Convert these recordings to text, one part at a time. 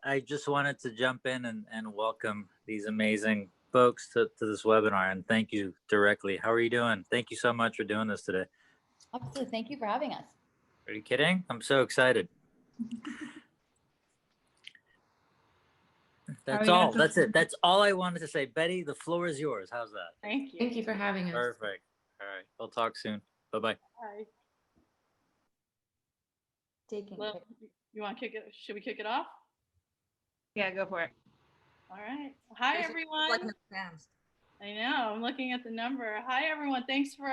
I just wanted to jump in and welcome these amazing folks to this webinar, and thank you directly. How are you doing? Thank you so much for doing this today. Absolutely. Thank you for having us. Are you kidding? I'm so excited. That's all. That's it. That's all I wanted to say. Betty, the floor is yours. How's that? Thank you. Thank you for having us. Perfect. All right. We'll talk soon. Bye-bye. Bye. Well, you want to kick it? Should we kick it off? Yeah, go for it. All right. Hi, everyone. I know. I'm looking at the number. Hi, everyone. Thanks for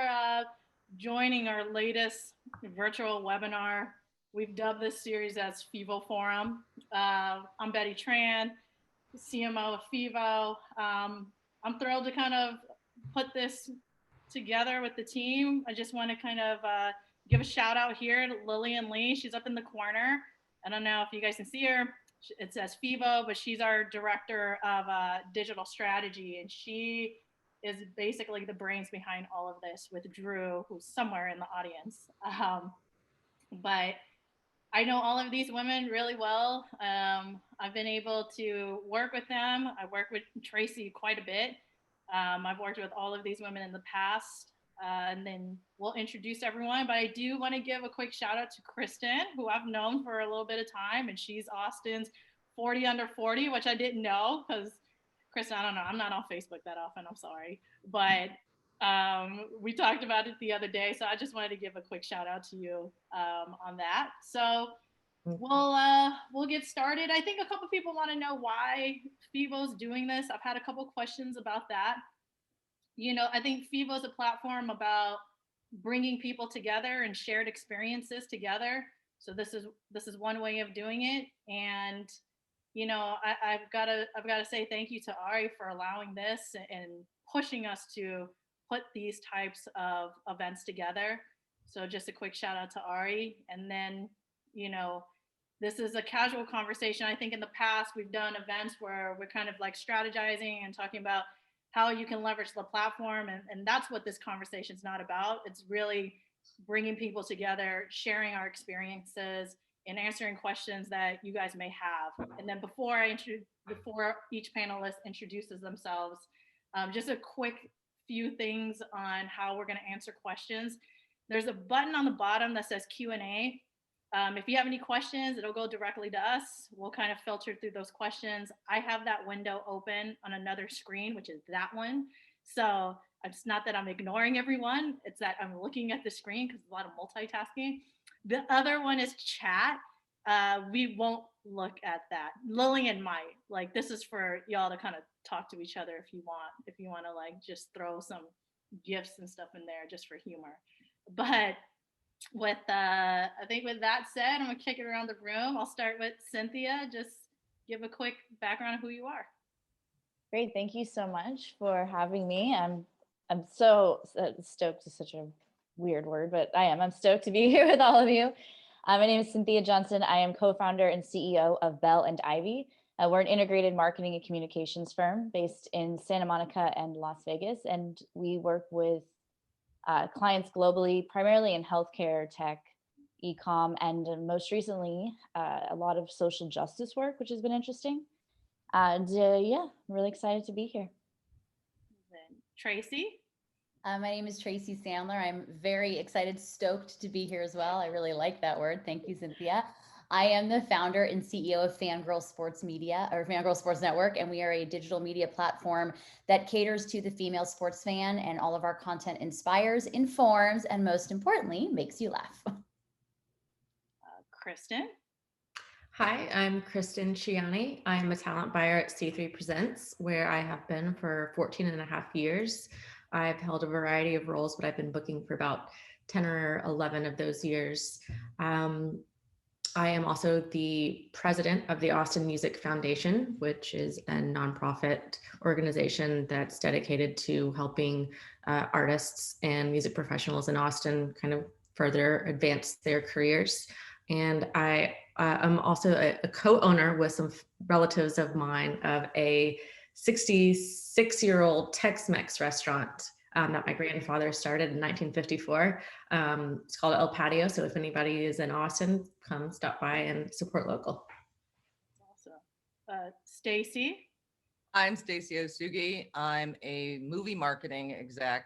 joining our latest virtual webinar. We've dubbed this series as FEVOforum. I'm Betty Tran, CMO of FEVO. I'm thrilled to kind of put this together with the team. I just want to kind of give a shout out here to Lillian Lee. She's up in the corner. I don't know if you guys can see her. It says FEVO, but she's our director of digital strategy, and she is basically the brains behind all of this with Drew, who's somewhere in the audience. But I know all of these women really well. I've been able to work with them. I work with Tracy quite a bit. I've worked with all of these women in the past, and then we'll introduce everyone. But I do want to give a quick shout out to Kristen, who I've known for a little bit of time, and she's Austin's 40 under 40, which I didn't know because Kristen, I don't know, I'm not on Facebook that often, I'm sorry. But we talked about it the other day, so I just wanted to give a quick shout out to you on that. So we'll get started. I think a couple people want to know why FEVO's doing this. I've had a couple questions about that. You know, I think FEVO is a platform about bringing people together and shared experiences together. So this is one way of doing it. And you know, I've got to say thank you to Ari for allowing this and pushing us to put these types of events together. So just a quick shout out to Ari. And then, you know, this is a casual conversation. I think in the past we've done events where we're kind of like strategizing and talking about how you can leverage the platform. And that's what this conversation is not about. It's really bringing people together, sharing our experiences, and answering questions that you guys may have. And then before each panelist introduces themselves, just a quick few things on how we're going to answer questions. There's a button on the bottom that says Q&A. If you have any questions, it'll go directly to us. We'll kind of filter through those questions. I have that window open on another screen, which is that one. So it's not that I'm ignoring everyone, it's that I'm looking at the screen because there's a lot of multitasking. The other one is chat. We won't look at that. Lillian might. Like, this is for y'all to kind of talk to each other if you want to like just throw some gifs and stuff in there just for humor. But with I think with that said, I'm gonna kick it around the room. I'll start with Cynthia. Just give a quick background of who you are. Great, thank you so much for having me. I'm so stoked is such a weird word, but I'm stoked to be here with all of you. My name is Cynthia Johnson. I am co-founder and CEO of Bell and Ivy. We're an integrated marketing and communications firm based in Santa Monica and Las Vegas, and we work with clients globally, primarily in healthcare, tech, e-com, and most recently, a lot of social justice work, which has been interesting. And yeah, I'm really excited to be here. Then Tracy. My name is Tracy Sandler. I'm very excited, stoked to be here as well. I really like that word. Thank you, Cynthia. I am the founder and CEO of Fangirl Sports Media, or Fangirl Sports Network, and we are a digital media platform that caters to the female sports fan, and all of our content inspires, informs, and most importantly, makes you laugh. Kristen. Hi, I'm Kristen Chiani. I'm a talent buyer at C3 Presents, where I have been for 14 and a half years. I've held a variety of roles, but I've been booking for about 10 or 11 of those years. I am also the president of the Austin Music Foundation, which is a nonprofit organization that's dedicated to helping artists and music professionals in Austin kind of further advance their careers. And I am also a co-owner with some relatives of mine of a 66-year-old Tex-Mex restaurant that my grandfather started in 1954. It's called El Patio. So if anybody is in Austin, come stop by and support local. Awesome. Stacy. I'm Stacy Osugi. I'm a movie marketing exec,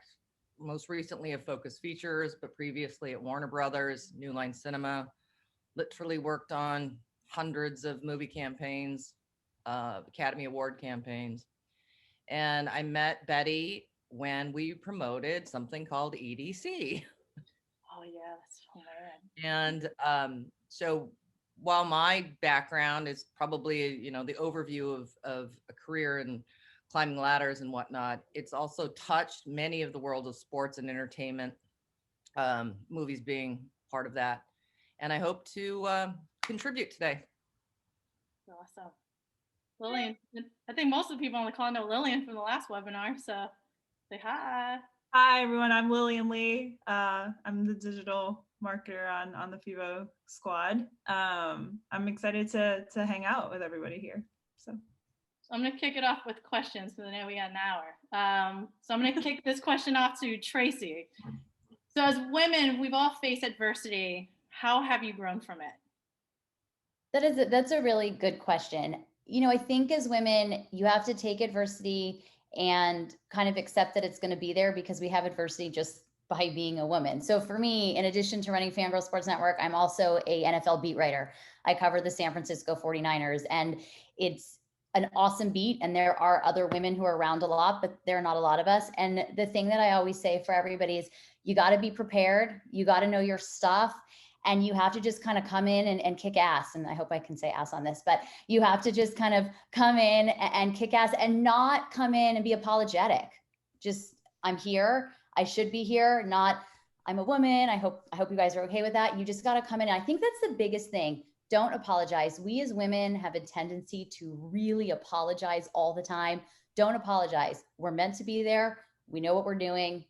most recently at Focus Features, but previously at Warner Brothers, New Line Cinema. Literally worked on hundreds of movie campaigns, Academy Award campaigns. And I met Betty when we promoted something called EDC. Oh yeah, that's hilarious. And so while my background is probably, you know, the overview of a career in climbing ladders and whatnot, it's also touched many of the world of sports and entertainment, movies being part of that. And I hope to contribute today. Awesome. Lillian, I think most of the people on the call know Lillian from the last webinar, so say hi. Hi, everyone. I'm Lillian Lee. I'm the digital marketer on the FEVO squad. I'm excited to hang out with everybody here. So I'm going to kick it off with questions because I know we got an hour. So I'm going to kick this question off to Tracy. So as women, we've all faced adversity. How have you grown from it? That's a really good question. You know, I think as women, you have to take adversity and kind of accept that it's going to be there because we have adversity just by being a woman. So for me, in addition to running Fangirl Sports Network, I'm also a NFL beat writer. I cover the San Francisco 49ers, and it's an awesome beat. And there are other women who are around a lot, but there are not a lot of us. And the thing that I always say for everybody is you got to be prepared. You got to know your stuff. And you have to just kind of come in and kick ass. And I hope I can say ass on this, but you have to just kind of come in and kick ass and not come in and be apologetic. Just, I'm here. I should be here. Not, I'm a woman. I hope you guys are okay with that. You just got to come in. And I think that's the biggest thing. Don't apologize. We as women have a tendency to really apologize all the time. Don't apologize. We're meant to be there. We know what we're doing.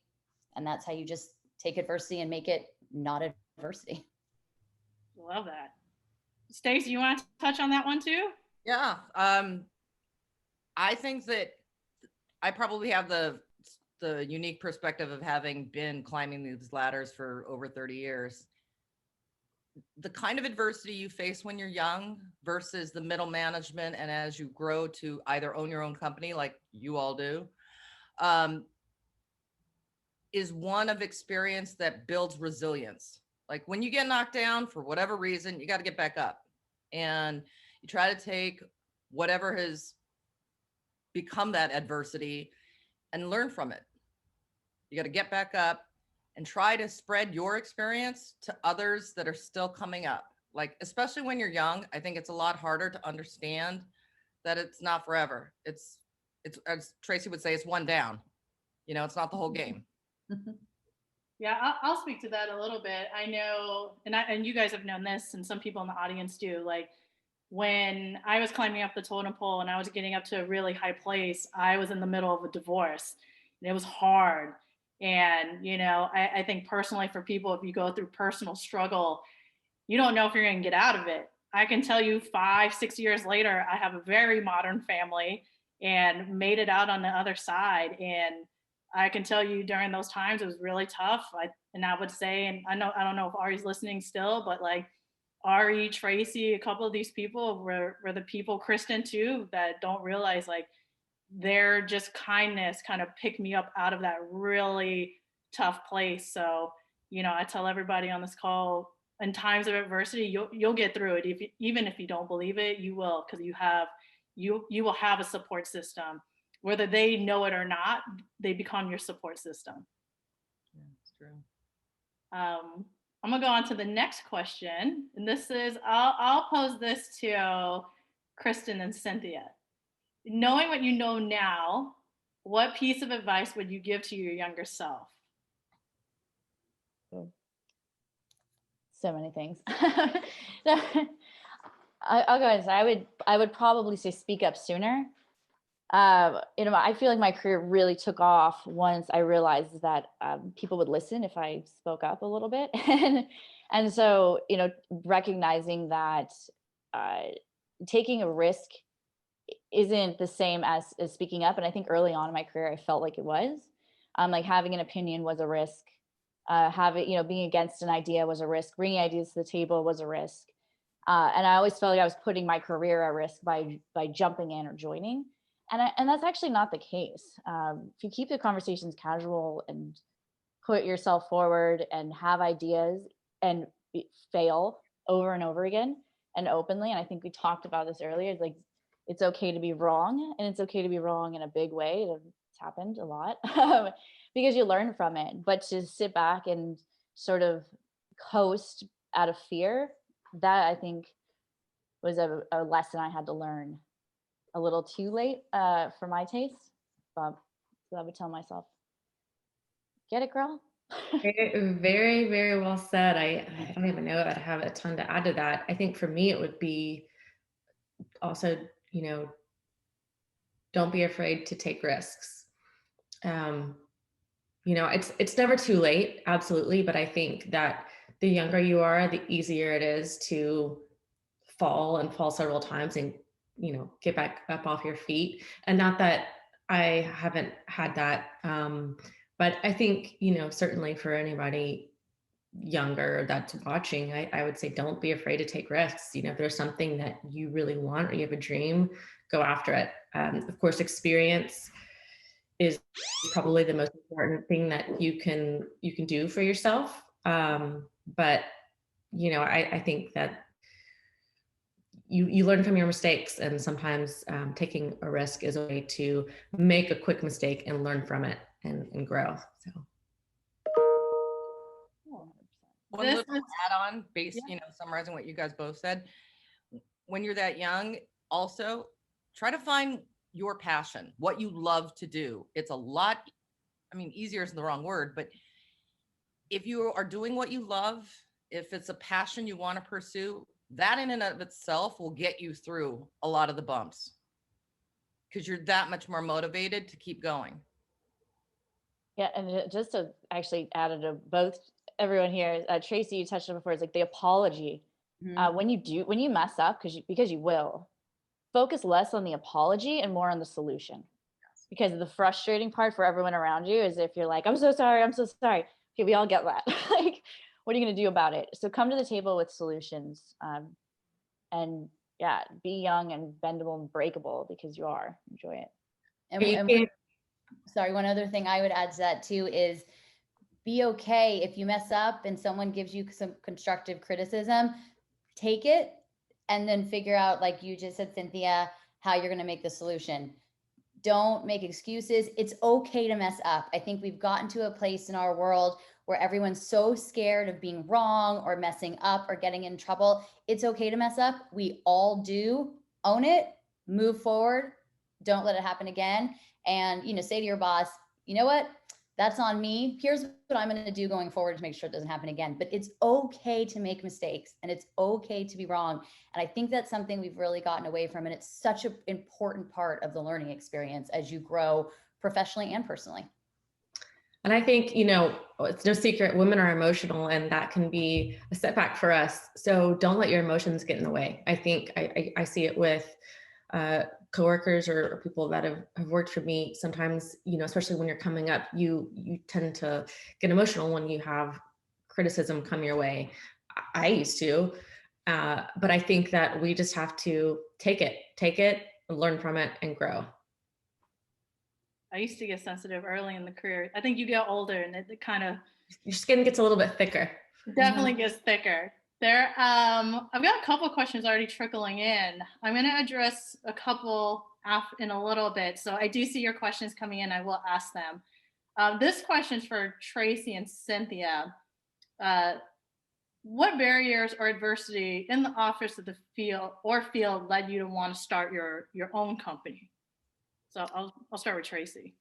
And that's how you just take adversity and make it not adversity. Love that. Stacey, you want to touch on that one too? Yeah. I think that I probably have the unique perspective of having been climbing these ladders for over 30 years. The kind of adversity you face when you're young versus the middle management and as you grow to either own your own company like you all do, is one of experience that builds resilience. Like when you get knocked down for whatever reason, you got to get back up and you try to take whatever has become that adversity and learn from it. You got to get back up and try to spread your experience to others that are still coming up. Like, especially when you're young, I think it's a lot harder to understand that it's not forever. It's as Tracy would say, it's one down. You know, it's not the whole game. Yeah, I'll speak to that a little bit. I know, and you guys have known this, and some people in the audience do. Like when I was climbing up the totem pole and I was getting up to a really high place, I was in the middle of a divorce, and it was hard. And you know, I think personally for people, if you go through personal struggle, you don't know if you're going to get out of it. I can tell you 5-6 years later, I have a very modern family and made it out on the other side. And I can tell you during those times, it was really tough. And I would say, and I don't know if Ari's listening still, but like Ari, Tracy, a couple of these people were the people, Kristen too, that don't realize like their just kindness kind of picked me up out of that really tough place. So, you know, I tell everybody on this call, in times of adversity, you'll get through it. Even if you don't believe it, you will, because you will have a support system. Whether they know it or not, they become your support system. Yeah, it's true. I'm gonna go on to the next question, and this is I'll pose this to Kristen and Cynthia. Knowing what you know now, what piece of advice would you give to your younger self? So many things. So, I'll go ahead and say I would probably say speak up sooner. You know, I feel like my career really took off once I realized that people would listen if I spoke up a little bit. And so, you know, recognizing that taking a risk isn't the same as speaking up. And I think early on in my career, I felt like it was. Like having an opinion was a risk. Being against an idea was a risk. Bringing ideas to the table was a risk. And I always felt like I was putting my career at risk by jumping in or joining. And that's actually not the case. If you keep the conversations casual and put yourself forward and have ideas and fail over and over again and openly, and I think we talked about this earlier, like it's okay to be wrong, and it's okay to be wrong in a big way. It's happened a lot because you learn from it. But to sit back and sort of coast out of fear, that I think was a lesson I had to learn a little too late for my taste. But I would tell myself, get it, girl. Very, very, very well said. I don't even know that I have a ton to add to that. I think for me, it would be also, don't be afraid to take risks. It's never too late, absolutely. But I think that the younger you are, the easier it is to fall several times and, get back up off your feet. And not that I haven't had that. But I think, certainly for anybody younger that's watching, I would say don't be afraid to take risks. If there's something that you really want or you have a dream, go after it. Of course, experience is probably the most important thing that you can do for yourself. But I think that you learn from your mistakes, and sometimes taking a risk is a way to make a quick mistake and learn from it and grow. So. One little add-on, based, summarizing what you guys both said. When you're that young, also try to find your passion, what you love to do. It's a lot, easier isn't the wrong word, but if you are doing what you love, if it's a passion you want to pursue, that in and of itself will get you through a lot of the bumps because you're that much more motivated to keep going. Yeah, and just to actually add to both everyone here, Tracy, you touched on before, it's like the apology. Mm-hmm. When you mess up, because you will, focus less on the apology and more on the solution. Yes. Because the frustrating part for everyone around you is if you're like, I'm so sorry. Okay, we all get that. Like, what are you going to do about it? So come to the table with solutions, and yeah, be young and bendable and breakable because you are. Enjoy it. Sorry, one other thing I would add to that too is be okay if you mess up and someone gives you some constructive criticism, take it and then figure out, like you just said, Cynthia, how you're going to make the solution. Don't make excuses. It's okay to mess up. I think we've gotten to a place in our world where everyone's so scared of being wrong or messing up or getting in trouble. It's okay to mess up. We all do. Own it, move forward. Don't let it happen again. And, say to your boss, you know what? That's on me. Here's what I'm going to do going forward to make sure it doesn't happen again. But it's okay to make mistakes and it's okay to be wrong. And I think that's something we've really gotten away from. And it's such an important part of the learning experience as you grow professionally and personally. And I think, it's no secret, women are emotional, and that can be a setback for us. So don't let your emotions get in the way. I think I see it with coworkers or people that have worked for me. Sometimes, especially when you're coming up, you tend to get emotional when you have criticism come your way. I used to, but I think that we just have to take it, learn from it, and grow. I used to get sensitive early in the career. I think you get older and it kind of, your skin gets a little bit thicker. Definitely gets thicker. I've got a couple questions already trickling in. I'm going to address a couple in a little bit. So I do see your questions coming in. I will ask them. This question is for Tracy and Cynthia. What barriers or adversity in the office of the field led you to want to start your own company? So I'll start with Tracy.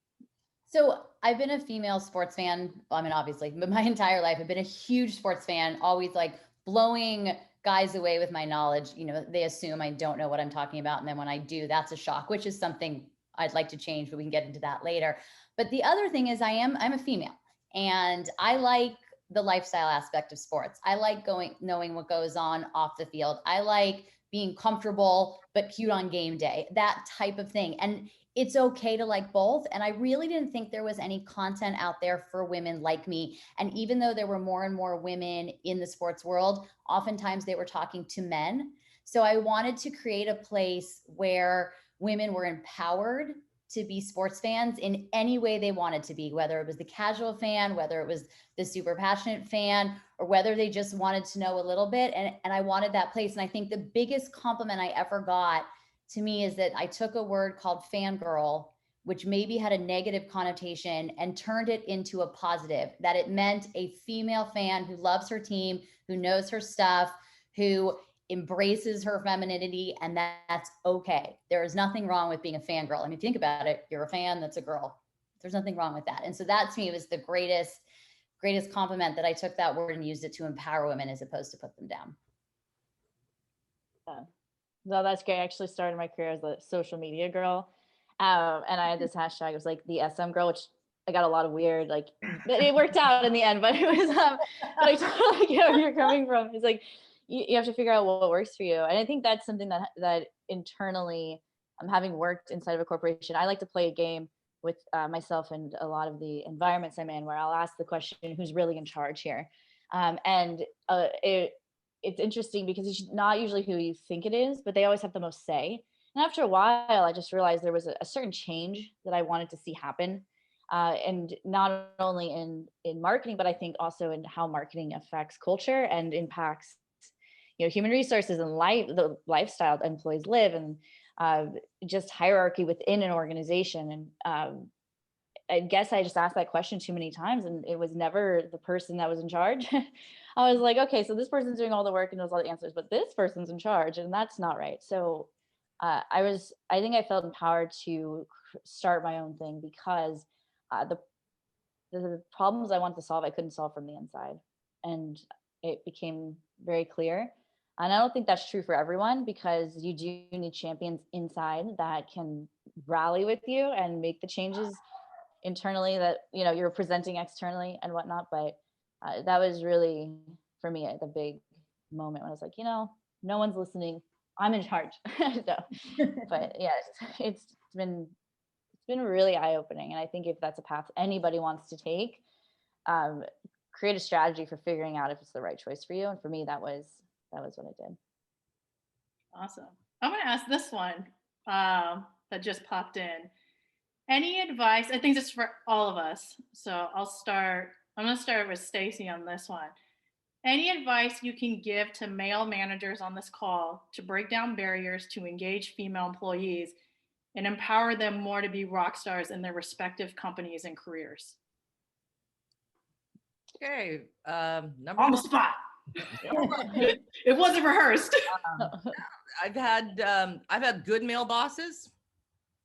So I've been a female sports fan. Obviously, but my entire life, I've been a huge sports fan, always like blowing guys away with my knowledge. They assume I don't know what I'm talking about. And then when I do, that's a shock, which is something I'd like to change, but we can get into that later. But the other thing is I'm a female and I like the lifestyle aspect of sports. I like knowing what goes on off the field. I like being comfortable, but cute on game day, that type of thing. And it's okay to like both. And I really didn't think there was any content out there for women like me. And even though there were more and more women in the sports world, oftentimes they were talking to men. So I wanted to create a place where women were empowered to be sports fans in any way they wanted to be, whether it was the casual fan, whether it was the super passionate fan, or whether they just wanted to know a little bit. And I wanted that place. And I think the biggest compliment I ever got to me is that I took a word called fangirl, which maybe had a negative connotation, and turned it into a positive, that it meant a female fan who loves her team, who knows her stuff, who embraces her femininity, and that's okay. There is nothing wrong with being a fangirl. I mean, if you think about it, you're a fan, that's a girl. There's nothing wrong with that. And so that to me was the greatest compliment, that I took that word and used it to empower women as opposed to put them down. No, that's great. I actually started my career as a social media girl. And I had this hashtag, it was like the SM girl, which I got a lot of weird, like, it worked out in the end, but it was, but I totally get where you're coming from. It's like, you have to figure out what works for you. And I think that's something that internally, having worked inside of a corporation, I like to play a game with myself and a lot of the environments I'm in, where I'll ask the question, who's really in charge here? It's interesting because it's not usually who you think it is, but they always have the most say. And after a while, I just realized there was a certain change that I wanted to see happen. And not only in marketing, but I think also in how marketing affects culture and impacts, human resources and the lifestyle that employees live, and just hierarchy within an organization. And I guess I just asked that question too many times, and it was never the person that was in charge. I was like, okay, so this person's doing all the work and knows all the answers, but this person's in charge, and that's not right. So I think I felt empowered to start my own thing, because the problems I wanted to solve, I couldn't solve from the inside. And it became very clear. And I don't think that's true for everyone, because you do need champions inside that can rally with you and make the changes internally that you're presenting externally and whatnot. But that was really, for me, the big moment when I was like, no one's listening, I'm in charge. So, but yeah, it's been really eye-opening. And I think if that's a path anybody wants to take, create a strategy for figuring out if it's the right choice for you. And for me, that was what I did. Awesome. I'm going to ask this one that just popped in. Any advice? I think this is for all of us. So I'm going to start with Stacy on this one. Any advice you can give to male managers on this call to break down barriers to engage female employees and empower them more to be rock stars in their respective companies and careers? Okay. On the spot. It wasn't rehearsed. I've had good male bosses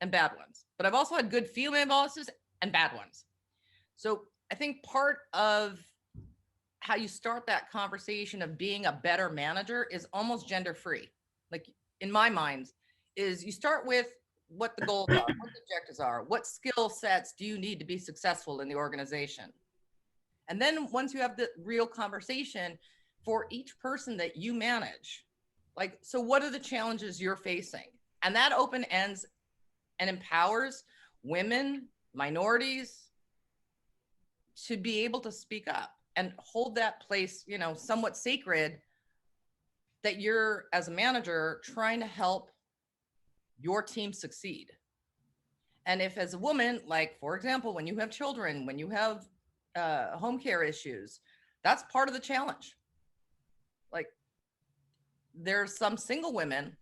and bad ones, but I've also had good female bosses and bad ones. So I think part of how you start that conversation of being a better manager is almost gender free. Like, in my mind, is you start with what the goals are, what the objectives are, what skill sets do you need to be successful in the organization? And then once you have the real conversation for each person that you manage, like, so what are the challenges you're facing? And that open ends and empowers women, minorities to be able to speak up and hold that place, somewhat sacred, that you're, as a manager, trying to help your team succeed. And if, as a woman, like, for example, when you have children, when you have home care issues, that's part of the challenge. Like, there's some single women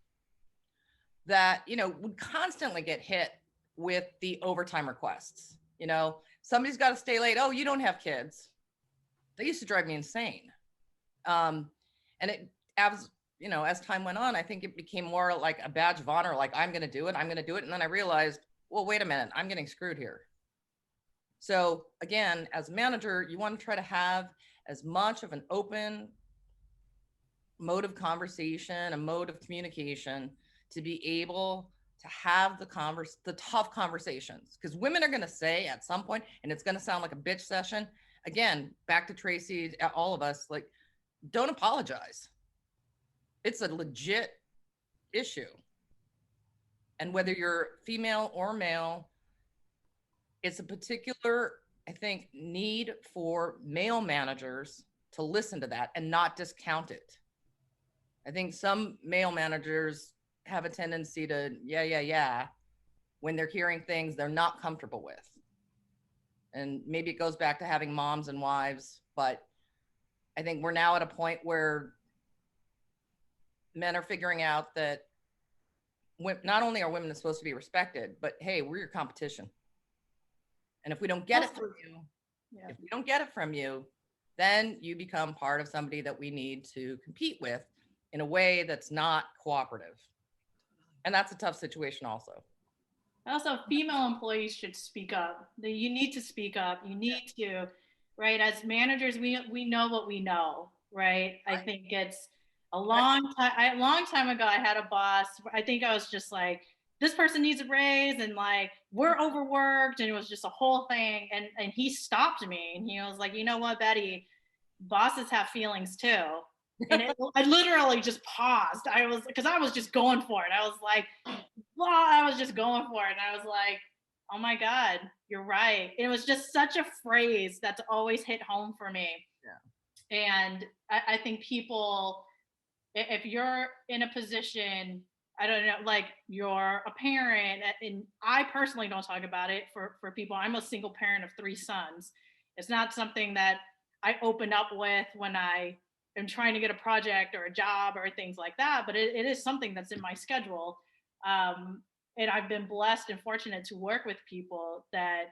that, would constantly get hit with the overtime requests. Somebody's got to stay late. Oh, you don't have kids. They used to drive me insane. And it, as time went on, I think it became more like a badge of honor. Like, I'm going to do it. And then I realized, well, wait a minute, I'm getting screwed here. So again, as a manager, you want to try to have as much of an open mode of conversation, a mode of communication, to be able to have the tough conversations. Because women are going to say at some point, and it's going to sound like a bitch session. Again, back to Tracy, all of us, like, don't apologize. It's a legit issue. And whether you're female or male, it's a particular, I think, need for male managers to listen to that and not discount it. I think some male managers have a tendency to, yeah, when they're hearing things they're not comfortable with. And maybe it goes back to having moms and wives, but I think we're now at a point where men are figuring out that not only are women supposed to be respected, but hey, we're your competition. And if we don't get it from you, then you become part of somebody that we need to compete with in a way that's not cooperative. And that's a tough situation also. Also, female employees should speak up. You need to speak up. You need to, right? As managers, we know what we know, right? I think it's a long time ago, I had a boss. I think I was just like, this person needs a raise, and like, we're overworked, and it was just a whole thing. And he stopped me, and he was like, you know what, Betty, bosses have feelings too. And I literally just paused. Because I was just going for it. I was like, well, I was just going for it. And I was like, oh my God, you're right. And it was just such a phrase that's always hit home for me. Yeah. And I think people, if you're in a position, I don't know, like you're a parent, and I personally don't talk about it for people. I'm a single parent of 3 sons. It's not something that I open up with when I am trying to get a project or a job or things like that, but it is something that's in my schedule. And I've been blessed and fortunate to work with people that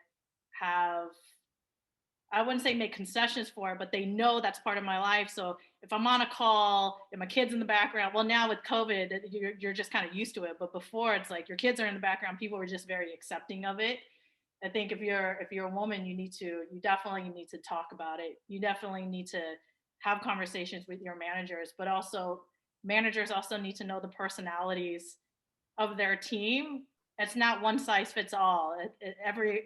have, I wouldn't say make concessions for it, but they know that's part of my life. So if I'm on a call and my kid's in the background, well, now with COVID, you're just kind of used to it. But before, it's like your kids are in the background, people were just very accepting of it. I think if you're a woman, you definitely need to talk about it. You definitely need to have conversations with your managers, but also managers also need to know the personalities of their team. It's not one size fits all.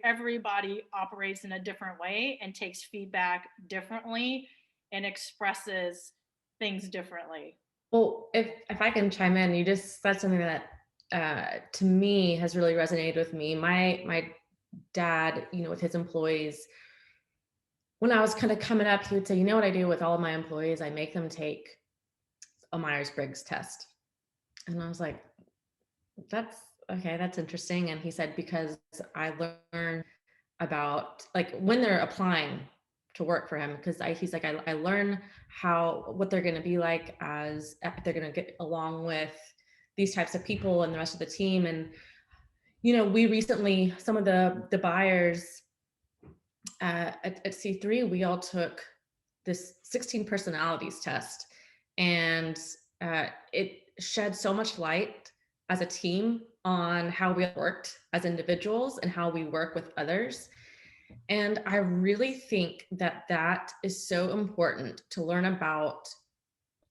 Everybody operates in a different way and takes feedback differently and expresses things differently. Well, if I can chime in, you just said something that to me has really resonated with me. My dad, with his employees, when I was kind of coming up, he would say, you know what I do with all of my employees? I make them take a Myers-Briggs test. And I was like, that's okay, that's interesting. And he said, because I learn about like when they're applying to work for him, because he's like, I learn what they're going to be like as they're going to get along with these types of people and the rest of the team. And, we recently, some of the buyers at C3, we all took this 16 personalities test, and it shed so much light as a team on how we worked as individuals and how we work with others. And I really think that is so important to learn about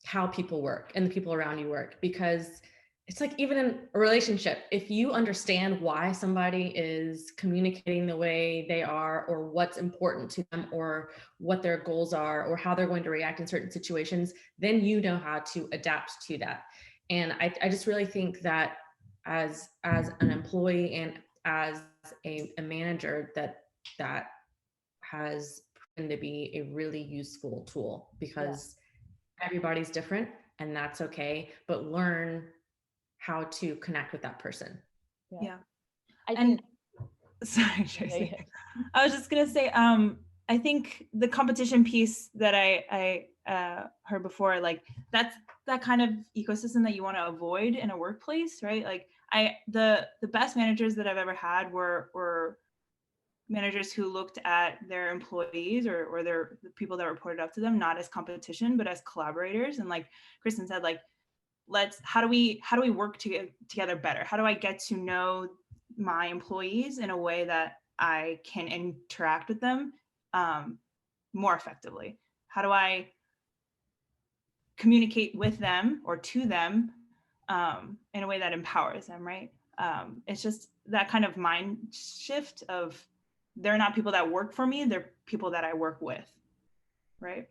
how people work and the people around you work, because it's like, even in a relationship, if you understand why somebody is communicating the way they are, or what's important to them, or what their goals are, or how they're going to react in certain situations, then you know how to adapt to that. And I just really think that as an employee and as a manager, that has proven to be a really useful tool, because everybody's different, and that's okay, but learn how to connect with that person. Yeah. I sorry, Tracy. I was just gonna say, I think the competition piece that I heard before, like that's that kind of ecosystem that you want to avoid in a workplace, right? Like the best managers that I've ever had were managers who looked at their employees or the people that reported up to them not as competition, but as collaborators. And like Kristen said, like, how do we work together better? How do I get to know my employees in a way that I can interact with them more effectively? How do I communicate with them or to them in a way that empowers them, right? It's just that kind of mind shift of, they're not people that work for me, they're people that I work with, right?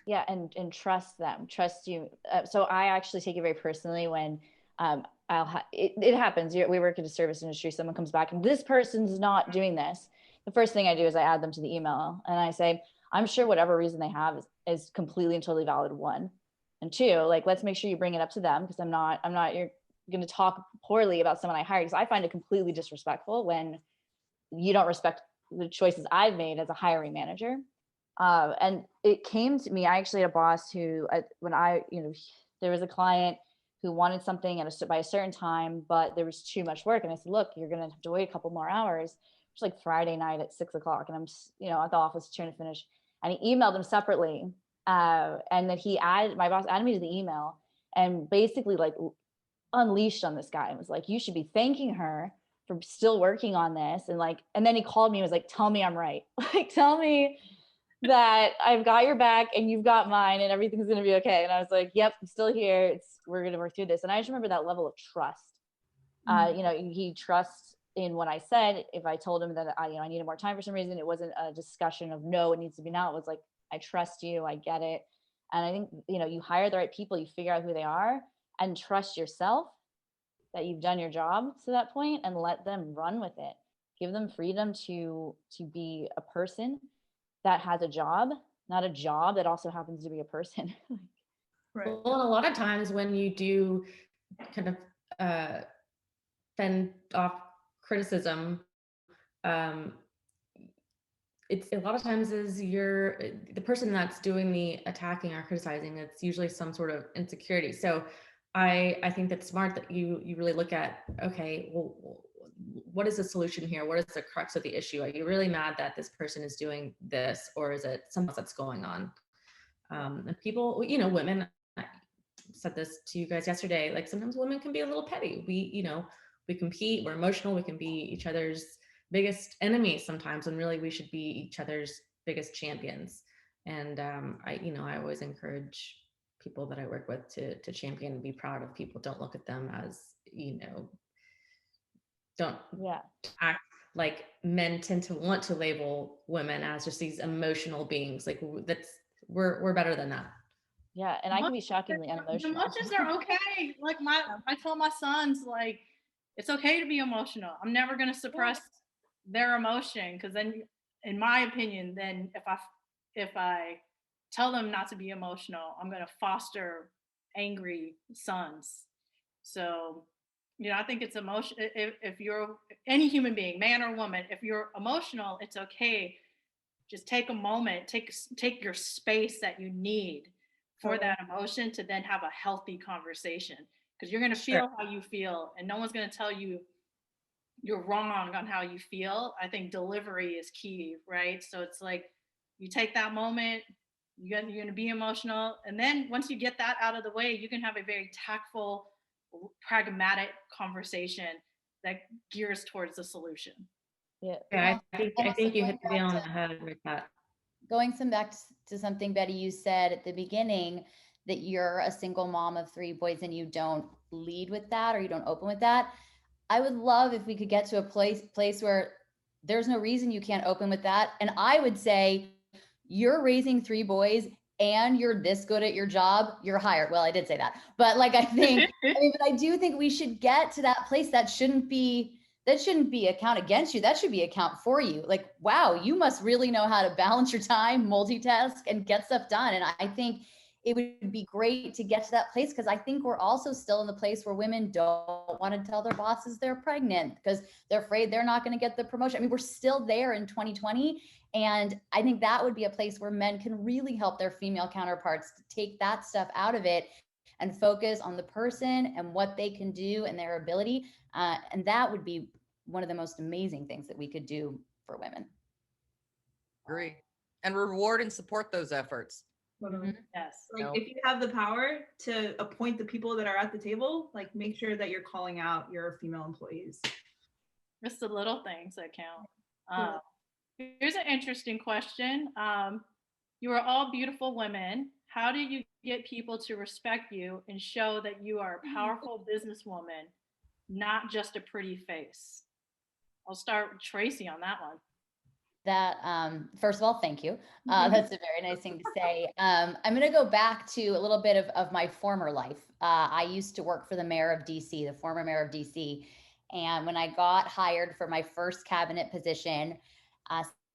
Yeah, and trust them, trust you. So I actually take it very personally when it happens. We work in the service industry. Someone comes back and this person's not doing this. The first thing I do is I add them to the email and I say, I'm sure whatever reason they have is completely and totally valid, one. And two, like, let's make sure you bring it up to them, because I'm not, you're going to talk poorly about someone I hired, because I find it completely disrespectful when you don't respect the choices I've made as a hiring manager. And it came to me, I actually had a boss who, there was a client who wanted something by a certain time, but there was too much work. And I said, look, you're going to have to wait a couple more hours. It's like Friday night at 6 o'clock. And I'm just, at the office trying to finish. And he emailed them separately. And then my boss added me to the email and basically like unleashed on this guy and was like, you should be thanking her for still working on this. And then he called me and was like, tell me I'm right. Like, tell me that I've got your back and you've got mine and everything's going to be okay. And I was like, yep, I'm still here. We're going to work through this. And I just remember that level of trust. He trusts in what I said. If I told him that I needed more time for some reason, it wasn't a discussion of no, it needs to be now. It was like, I trust you, I get it. And I think, you hire the right people, you figure out who they are and trust yourself that you've done your job to that point and let them run with it. Give them freedom to be a person that has a job, not a job that also happens to be a person. Right. Well, and a lot of times when you do kind of fend off criticism, it's a lot of times is the person that's doing the attacking or criticizing, it's usually some sort of insecurity. So I think that's smart that you really look at, okay, well, what is the solution here? What is the crux of the issue? Are you really mad that this person is doing this, or is it something else that's going on? And people, women, I said this to you guys yesterday, like sometimes women can be a little petty. We compete, we're emotional, we can be each other's biggest enemies sometimes, when really we should be each other's biggest champions. And I always encourage people that I work with to champion and be proud of people. Don't look at them as, don't act like men tend to want to label women as just these emotional beings. Like we're better than that. Yeah, and I can be shockingly unemotional. Emotions are okay. Like I told my sons, like, it's okay to be emotional. I'm never going to suppress their emotion, because then, in my opinion, then if I tell them not to be emotional, I'm going to foster angry sons. So, I think it's emotion. If you're any human being, man or woman, if you're emotional, it's okay. Just take a moment, take your space that you need for that emotion to then have a healthy conversation, because you're going to feel how you feel, and no one's going to tell you you're wrong on how you feel. I think delivery is key, right? So it's like you take that moment, you're going to be emotional, and then once you get that out of the way, you can have a very tactful, pragmatic conversation that gears towards the solution. Yeah, I think you hit the nail on the head with that. Going back to something, Betty, you said at the beginning, that you're a single mom of 3 boys and you don't lead with that, or you don't open with that. I would love if we could get to a place where there's no reason you can't open with that. And I would say, you're raising 3 boys and you're this good at your job, you're hired. Well, I did say that, but like, I do think we should get to that place. That shouldn't be a count against you. That should be a count for you. Like, wow, you must really know how to balance your time, multitask, and get stuff done. And I think it would be great to get to that place, because I think we're also still in the place where women don't want to tell their bosses they're pregnant because they're afraid they're not going to get the promotion. I mean, we're still there in 2020. And I think that would be a place where men can really help their female counterparts to take that stuff out of it and focus on the person and what they can do and their ability. And that would be one of the most amazing things that we could do for women. Agree. And reward and support those efforts. Mm-hmm. Yes. Like, if you have the power to appoint the people that are at the table, like, make sure that you're calling out your female employees. It's the little things that count. Here's an interesting question. You are all beautiful women. How do you get people to respect you and show that you are a powerful businesswoman, not just a pretty face? I'll start with Tracy on that one. that. First of all, thank you. That's a very nice thing to say. I'm going to go back to a little bit of my former life. I used to work for the mayor of DC, the former mayor of DC. And when I got hired for my first cabinet position,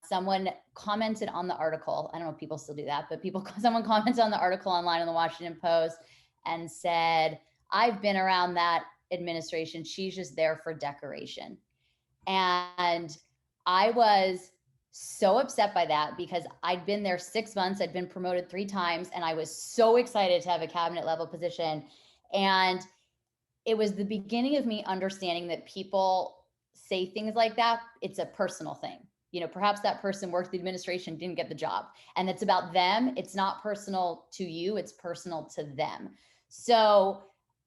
someone commented on the article. I don't know if people still do that, but someone commented on the article online on the Washington Post and said, I've been around that administration. She's just there for decoration. And I was so upset by that because I'd been there 6 months. I'd been promoted 3 times and I was so excited to have a cabinet level position. And it was the beginning of me understanding that people say things like that. It's a personal thing. You know, perhaps that person worked the administration, didn't get the job, and it's about them. It's not personal to you. It's personal to them. So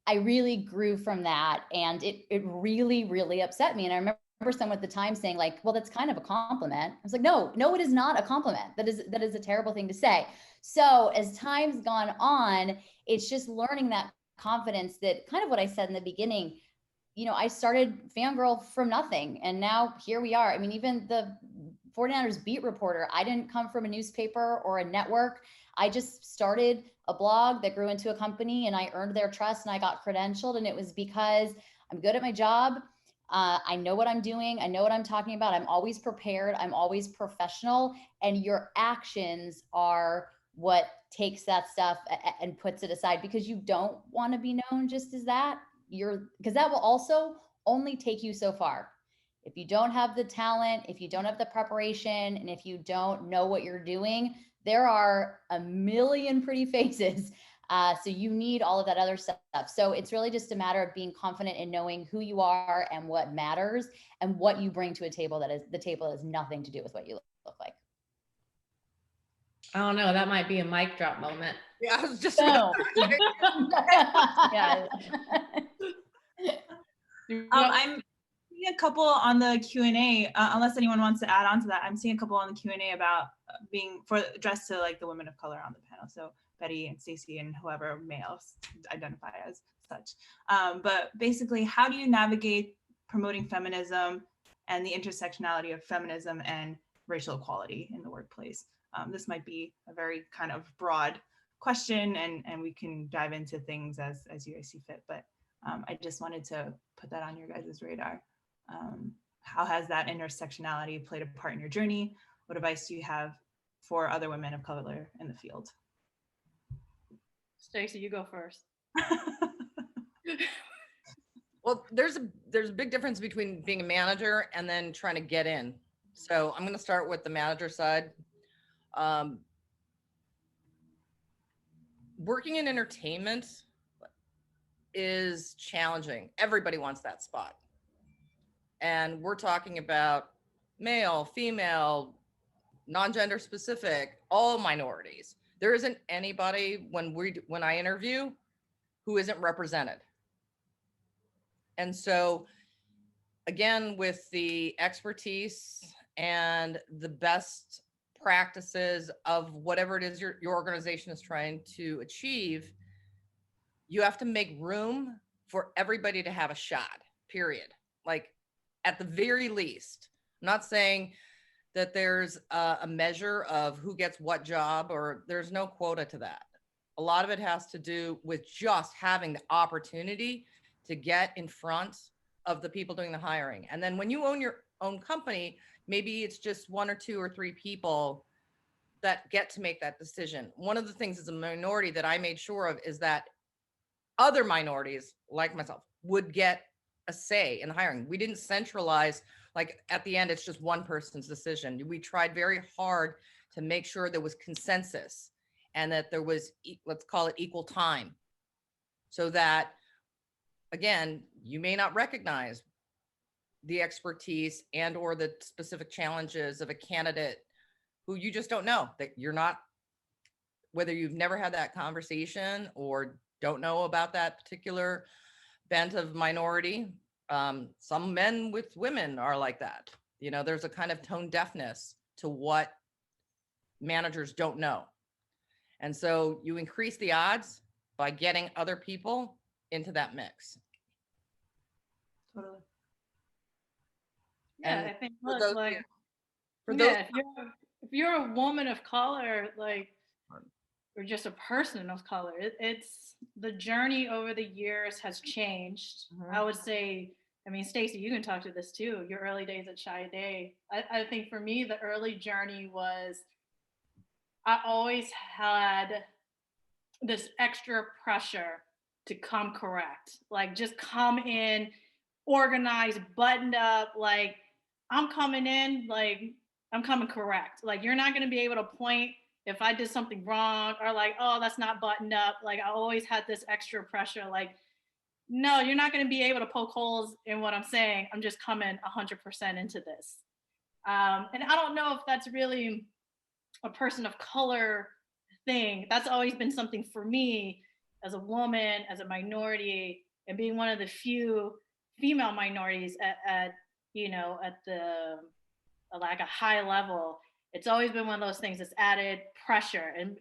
I really grew from that, and it really, really upset me. And I remember someone at the time saying like, well, that's kind of a compliment. I was like, no, it is not a compliment. That is a terrible thing to say. So as time's gone on, it's just learning that confidence, that kind of what I said in the beginning. You know, I started Fangirl from nothing, and now here we are. I mean, even the 49ers beat reporter, I didn't come from a newspaper or a network. I just started a blog that grew into a company, and I earned their trust and I got credentialed. And it was because I'm good at my job. I know what I'm doing. I know what I'm talking about. I'm always prepared. I'm always professional. And your actions are what takes that stuff and puts it aside, because you don't want to be known just as that. Because that will also only take you so far. If you don't have the talent, if you don't have the preparation, and if you don't know what you're doing, there are a million pretty faces. So you need all of that other stuff. So it's really just a matter of being confident in knowing who you are and what matters and what you bring to a table that has nothing to do with what you look like. I don't know. That might be a mic drop moment. Yeah, I was just. No. Yeah. I'm seeing a couple on the Q&A, unless anyone wants to add on to that. I'm seeing a couple on the Q&A about being addressed to like the women of color on the panel. So Betty and Stacey and whoever may else identify as such. But basically, how do you navigate promoting feminism and the intersectionality of feminism and racial equality in the workplace? This might be a very kind of broad question, and we can dive into things as you guys see fit. But I just wanted to put that on your guys' radar. How has that intersectionality played a part in your journey? What advice do you have for other women of color in the field? Stacey, you go first. Well, there's a big difference between being a manager and then trying to get in. So I'm going to start with the manager side. Working in entertainment is challenging. Everybody wants that spot. And we're talking about male, female, non-gender specific, all minorities. There isn't anybody when I interview who isn't represented. And so again, with the expertise and the best practices of whatever it is your organization is trying to achieve, you have to make room for everybody to have a shot, period. Like at the very least, I'm not saying that there's a measure of who gets what job, or there's no quota to that. A lot of it has to do with just having the opportunity to get in front of the people doing the hiring. And then when you own your own company, maybe it's just 1 or 2 or 3 people that get to make that decision. One of the things as a minority that I made sure of is that other minorities like myself would get a say in hiring. We didn't centralize, like at the end, it's just one person's decision. We tried very hard to make sure there was consensus and that there was, let's call it equal time, so that, again, you may not recognize the expertise and or the specific challenges of a candidate who you just don't know, that you're not, whether you've never had that conversation or don't know about that particular bent of minority. Some men with women are like that. You know, there's a kind of tone deafness to what managers don't know. And so you increase the odds by getting other people into that mix. Totally. Yeah, And I think for look, those, like For those, if you're a woman of color, like, or just a person of color, it's the journey over the years has changed. I would say, I mean, Stacey, you can talk to this too. Your early days at Shy Day. I think for me, the early journey was I always had this extra pressure to come correct, like just come in, organized, buttoned up, like I'm coming in, like I'm coming correct. Like you're not going to be able to point if I did something wrong or like, oh, that's not buttoned up. Like I always had this extra pressure, like, no, you're not going to be able to poke holes in what I'm saying. I'm just coming 100% into this. And I don't know if that's really a person of color thing. That's always been something for me as a woman, as a minority, and being one of the few female minorities at the like a high level. It's always been one of those things that's added pressure, and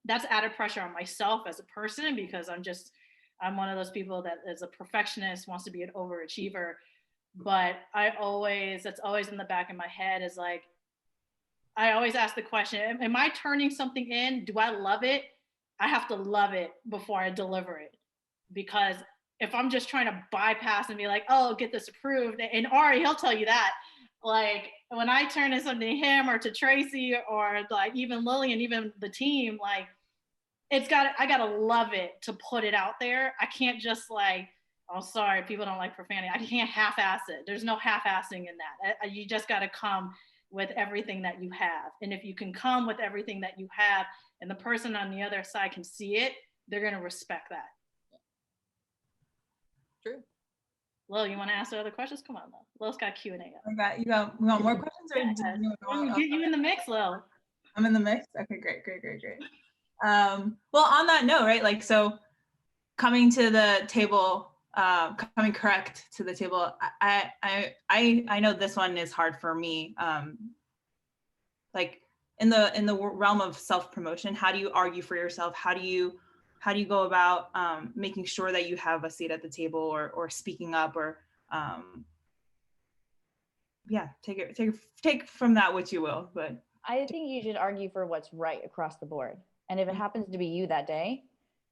that's added pressure on myself as a person because I'm one of those people that is a perfectionist, wants to be an overachiever. But that's always in the back of my head is like, I always ask the question, am I turning something in? Do I love it? I have to love it before I deliver it. Because if I'm just trying to bypass and be like, oh, get this approved, and Ari, he'll tell you that. Like when I turn in something to him or to Tracy or like even Lillian, even the team, like I gotta love it to put it out there. I can't just like, oh, sorry, people don't like profanity. I can't half-ass it. There's no half-assing in that. You just gotta come with everything that you have. And if you can come with everything that you have and the person on the other side can see it, they're going to respect that. True. Lil, you want to ask the other questions? Come on, Lil. Lil's got Q&A up. You want more questions? Or get you in the mix, Lil. I'm in the mix? Okay, great. Well, on that note, right, like, so coming to the table, coming correct to the table, I know this one is hard for me. Like in the realm of self-promotion, how do you argue for yourself? How do you go about making sure that you have a seat at the table or speaking up or yeah, take from that what you will. But I think you should argue for what's right across the board. And if it happens to be you that day,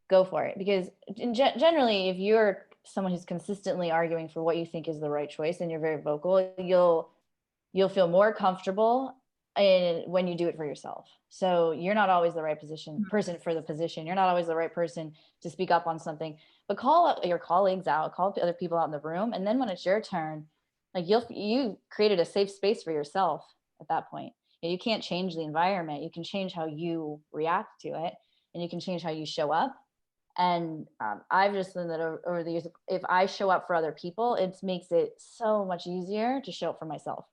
go for it. Because generally, if you're someone who's consistently arguing for what you think is the right choice and you're very vocal, you'll feel more comfortable when you do it for yourself. So you're not always the right person for the position. You're not always the right person to speak up on something, but call your colleagues out, call other people out in the room. And then when it's your turn, like you created a safe space for yourself at that point. You can't change the environment. You can change how you react to it, and you can change how you show up. And I've just learned that over the years, if I show up for other people, it makes it so much easier to show up for myself,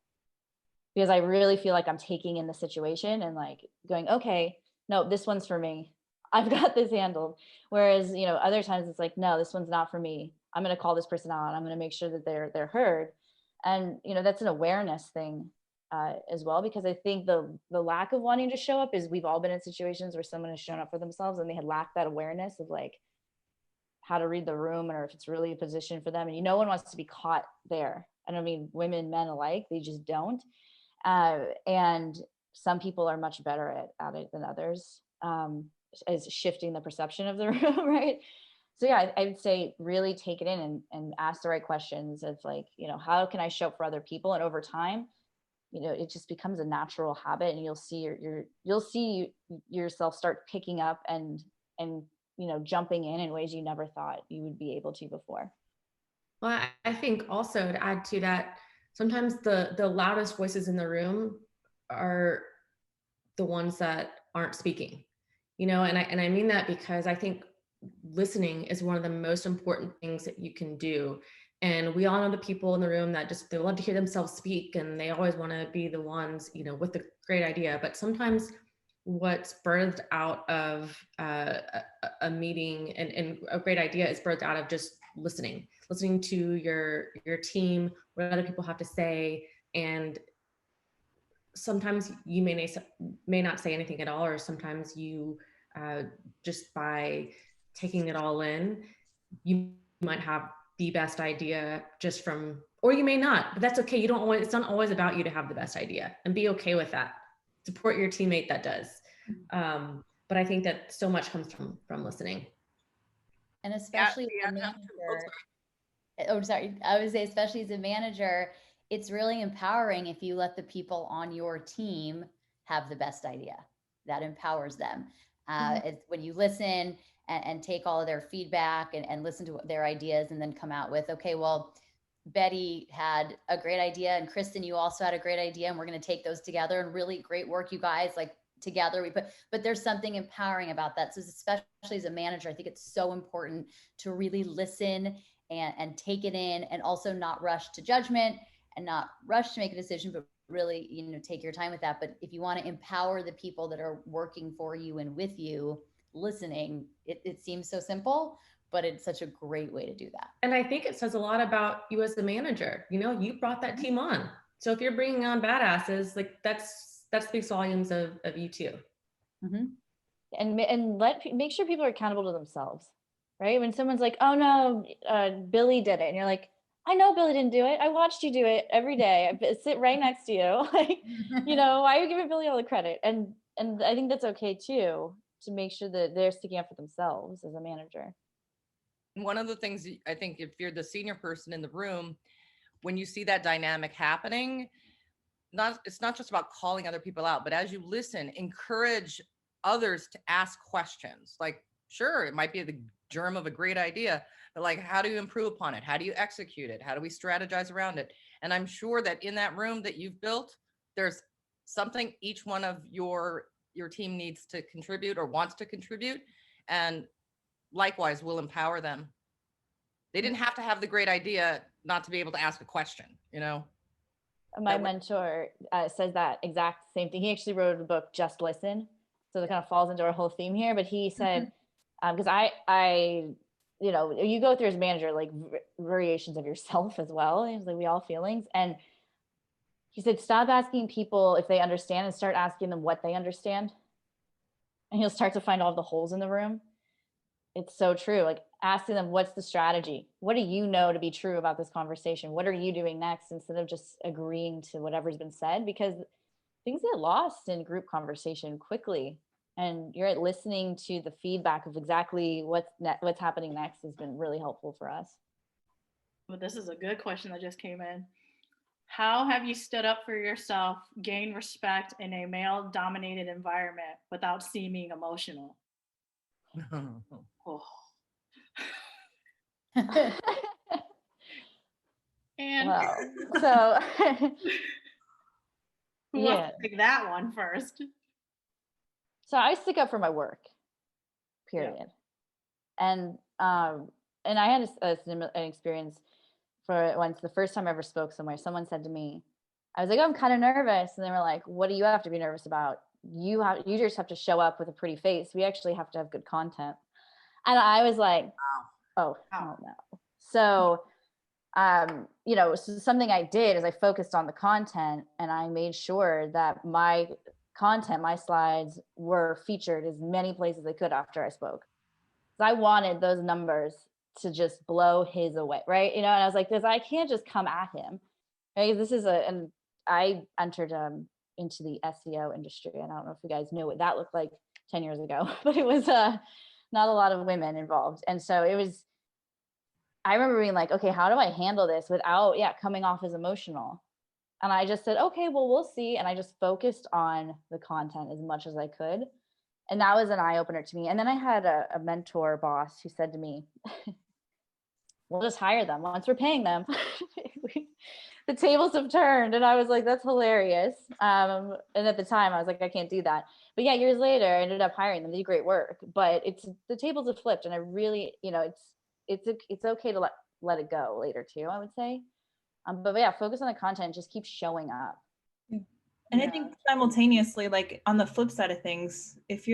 because I really feel like I'm taking in the situation and like going, okay, no, this one's for me. I've got this handled. Whereas, other times it's like, no, this one's not for me. I'm going to call this person out. And I'm going to make sure that they're heard. And, that's an awareness thing as well, because I think the lack of wanting to show up is we've all been in situations where someone has shown up for themselves and they had lacked that awareness of like how to read the room or if it's really a position for them. And no one wants to be caught there. I don't mean women, men alike, they just don't. And some people are much better at it than others, as shifting the perception of the room, right? So yeah, I'd say really take it in and ask the right questions of like, how can I show up for other people? And over time, it just becomes a natural habit, and you'll see you'll see yourself start picking up and jumping in ways you never thought you would be able to before. Well, I think also to add to that, sometimes the loudest voices in the room are the ones that aren't speaking, and I mean that because I think listening is one of the most important things that you can do. And we all know the people in the room that they love to hear themselves speak, and they always want to be the ones, with the great idea. But sometimes what's birthed out of a meeting and a great idea is birthed out of just listening to your team, what other people have to say. And sometimes you may not say anything at all, or sometimes you just by taking it all in, you might have the best idea just from, or you may not, but that's okay. You don't always, it's not always about you to have the best idea, and be okay with that. Support your teammate that does. But I think that so much comes from listening. And especially as a manager, sorry, I would say especially as a manager, it's really empowering if you let the people on your team have the best idea. That empowers them. It's when you listen and take all of their feedback and listen to their ideas, and then come out with, okay, well, Betty had a great idea, and Kristen, you also had a great idea, and we're going to take those together, and really great work, you guys, like together we put, but there's something empowering about that. So especially as a manager, I think it's so important to really listen and take it in, and also not rush to judgment and not rush to make a decision, but really, you know, take your time with that. But if you want to empower the people that are working for you and with you, listening, it seems so simple, but it's such a great way to do that. And I think it says a lot about you as the manager. You know, you brought that team on. So if you're bringing on badasses, like that speaks volumes of you too. And make sure people are accountable to themselves, right? When someone's like, oh no, Billy did it. And you're like, I know Billy didn't do it. I watched you do it every day. I sit right next to you. Like, you know, why are you giving Billy all the credit? And I think that's okay too, to make sure that they're sticking up for themselves as a manager. One of the things I think, if you're the senior person in the room, when you see that dynamic happening, it's not just about calling other people out, but as you listen, encourage others to ask questions. Like, sure, it might be the germ of a great idea, but like, how do you improve upon it? How do you execute it? How do we strategize around it? And I'm sure that in that room that you've built, there's something each one of your team needs to contribute or wants to contribute. And likewise, we'll empower them. They didn't have to have the great idea not to be able to ask a question, you know? My mentor says that exact same thing. He actually wrote a book, Just Listen. So that kind of falls into our whole theme here. But he said, because I, you know, you go through as a manager, like variations of yourself as well. He's like, we all feelings. And he said, stop asking people if they understand and start asking them what they understand. And you'll start to find all the holes in the room. It's so true. Like asking them, what's the strategy? What do you know to be true about this conversation? What are you doing next? Instead of just agreeing to whatever's been said, because things get lost in group conversation quickly. And you're listening to the feedback of exactly what's happening next has been really helpful for us. Well, this is a good question that just came in. How have you stood up for yourself, gained respect in a male-dominated environment without seeming emotional? Oh. And well, so who wants to pick that one first? So I stick up for my work, period. Yeah. And I had an experience for once. The first time I ever spoke somewhere, someone said to me, I was like, oh, I'm kind of nervous. And they were like, what do you have to be nervous about? You just have to show up with a pretty face. We actually have to have good content. And I was like, oh no. So, you know, so something I did is I focused on the content, and I made sure that my content, my slides were featured as many places as they could after I spoke. So I wanted those numbers to just blow his away, right? You know, and I was like, I can't just come at him, right? And I entered into the SEO industry. And I don't know if you guys know what that looked like 10 years ago, but it was not a lot of women involved. And so I remember being like, okay, how do I handle this without coming off as emotional? And I just said, okay, well, we'll see. And I just focused on the content as much as I could. And that was an eye opener to me. And then I had a mentor boss who said to me, we'll just hire them once we're paying them. The tables have turned. And I was like, that's hilarious. And at the time I was like, I can't do that. But yeah, years later, I ended up hiring them. They did great work, but the tables have flipped. And I really, you know, it's okay to let it go later too, I would say. But yeah, focus on the content, just keep showing up. And I think simultaneously, like on the flip side of things, if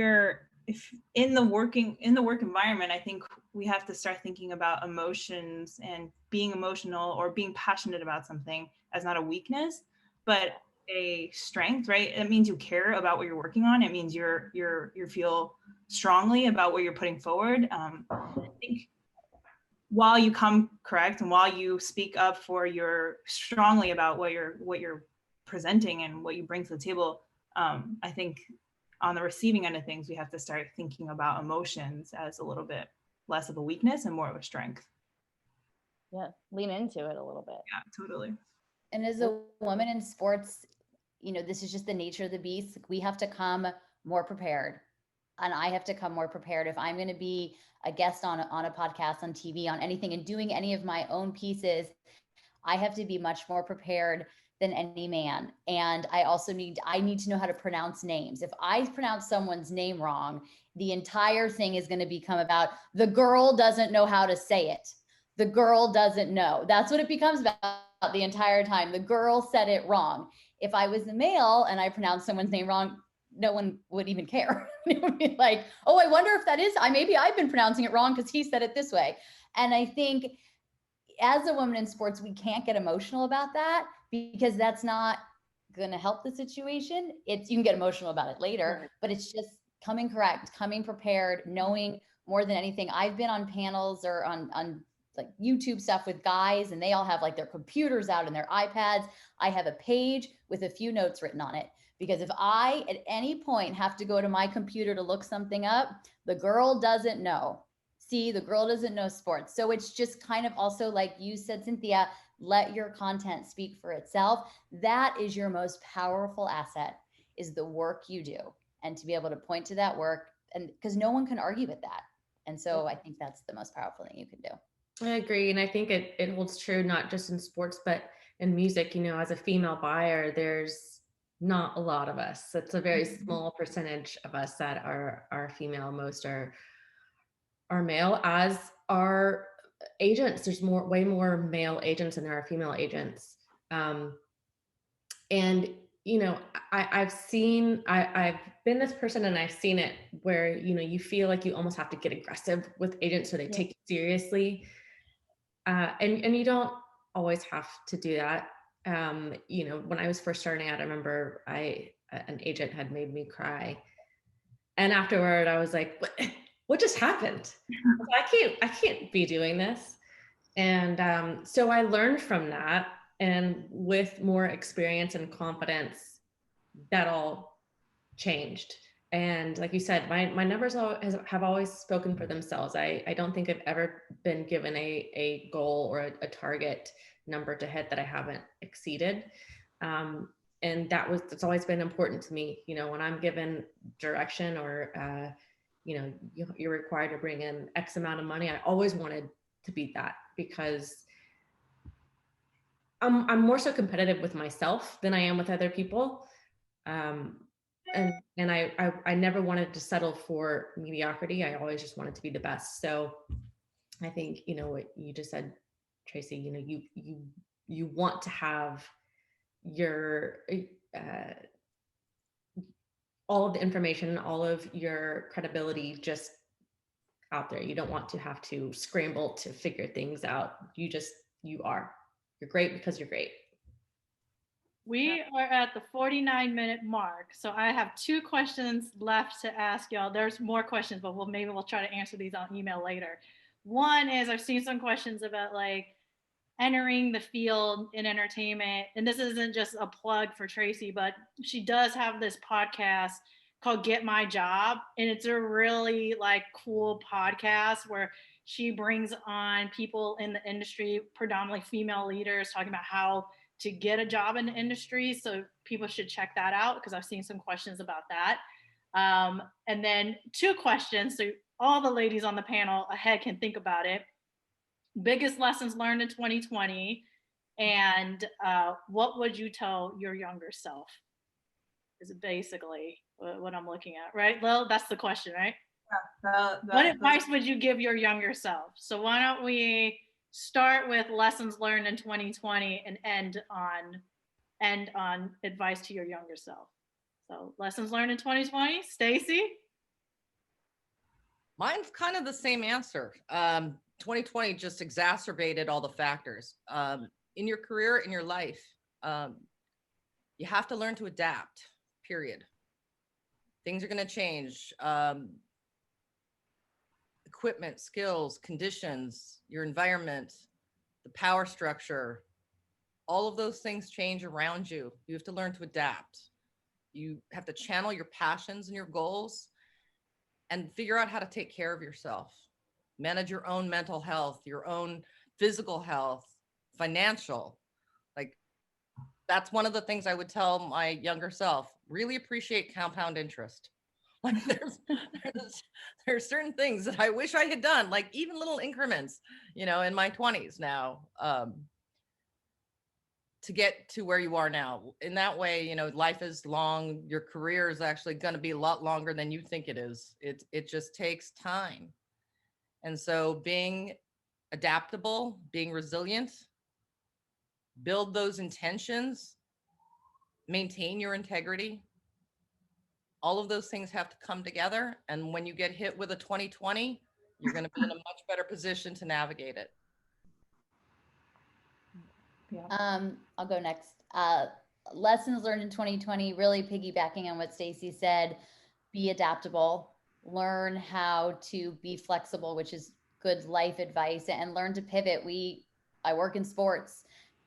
in the work environment, I think we have to start thinking about emotions and being emotional or being passionate about something as not a weakness, but a strength, right? It means you care about what you're working on. It means you feel strongly about what you're putting forward. I think while you come correct and while you speak up for strongly about what you're presenting and what you bring to the table, I think on the receiving end of things, we have to start thinking about emotions as a little bit less of a weakness and more of a strength. Yeah, lean into it a little bit. Yeah, totally. And as a woman in sports, you know, this is just the nature of the beast. We have to come more prepared. And I have to come more prepared. If I'm going to be a guest on a podcast, on TV, on anything, and doing any of my own pieces, I have to be much more prepared than any man. And I also need to know how to pronounce names. If I pronounce someone's name wrong, the entire thing is going to become about the girl doesn't know how to say it. The girl doesn't know. That's what it becomes about the entire time. The girl said it wrong. If I was a male and I pronounced someone's name wrong, no one would even care. It would be like, oh, I wonder if that is, maybe I've been pronouncing it wrong because he said it this way. And I think as a woman in sports, we can't get emotional about that because that's not going to help the situation. You can get emotional about it later, but it's just coming correct, coming prepared, knowing more than anything. I've been on panels or on like YouTube stuff with guys, and they all have like their computers out and their iPads. I have a page with a few notes written on it, because if I at any point have to go to my computer to look something up, the girl doesn't know. See, the girl doesn't know sports. So it's just kind of also, like you said, Cynthia, let your content speak for itself. That is your most powerful asset, is the work you do, and to be able to point to that work, and because no one can argue with that. And so I think that's the most powerful thing you can do. I agree. And I think it holds true, not just in sports, but in music. You know, as a female buyer, there's not a lot of us. It's a very small percentage of us that are female. Most are male, as are agents. There's way more male agents than there are female agents. And, you know, I've been this person, and I've seen it where, you know, you feel like you almost have to get aggressive with agents so they take you seriously. And you don't always have to do that. You know, when I was first starting out, I remember an agent had made me cry. And afterward I was like, what just happened? I can't be doing this. And so I learned from that, and with more experience and confidence, that all changed. And like you said, my numbers have always spoken for themselves. I don't think I've ever been given a goal or a target number to hit that I haven't exceeded. And that's always been important to me. You know, when I'm given direction or, you know, you're required to bring in X amount of money, I always wanted to beat that, because I'm more so competitive with myself than I am with other people. And I never wanted to settle for mediocrity. I always just wanted to be the best. So I think, you know, what you just said, Tracy, you know, you want to have your all of the information, all of your credibility just out there. You don't want to have to scramble to figure things out. You're great because you're great. We are at the 49-minute mark, so I have 2 questions left to ask y'all. There's more questions, but maybe we'll try to answer these on email later. One is, I've seen some questions about like entering the field in entertainment, and this isn't just a plug for Tracy, but she does have this podcast called Get My Job, and it's a really like cool podcast where she brings on people in the industry, predominantly female leaders, talking about how to get a job in the industry. So people should check that out, because I've seen some questions about that. And then 2 questions, so all the ladies on the panel ahead can think about it. Biggest lessons learned in 2020, and what would you tell your younger self, is basically what I'm looking at, right, Lil? That's the question, right? Yeah, what advice would you give your younger self? So why don't we start with lessons learned in 2020 and end on advice to your younger self. So lessons learned in 2020, Stacy? Mine's kind of the same answer. 2020 just exacerbated all the factors. In your career, in your life, you have to learn to adapt, period. Things are going to change. The equipment, skills, conditions, your environment, the power structure, all of those things change around you. You have to learn to adapt. You have to channel your passions and your goals and figure out how to take care of yourself. Manage your own mental health, your own physical health, financial. Like, that's one of the things I would tell my younger self. Really appreciate compound interest. Like there's certain things that I wish I had done, like even little increments, in my 20s now, to get to where you are now. In that way, life is long. Your career is actually going to be a lot longer than you think it is. It just takes time. And so being adaptable, being resilient, build those intentions, maintain your integrity. All of those things have to come together. And when you get hit with a 2020, you're going to be in a much better position to navigate it. I'll go next. Lessons learned in 2020, really piggybacking on what Stacy said, be adaptable, learn how to be flexible, which is good life advice, and learn to pivot. I work in sports.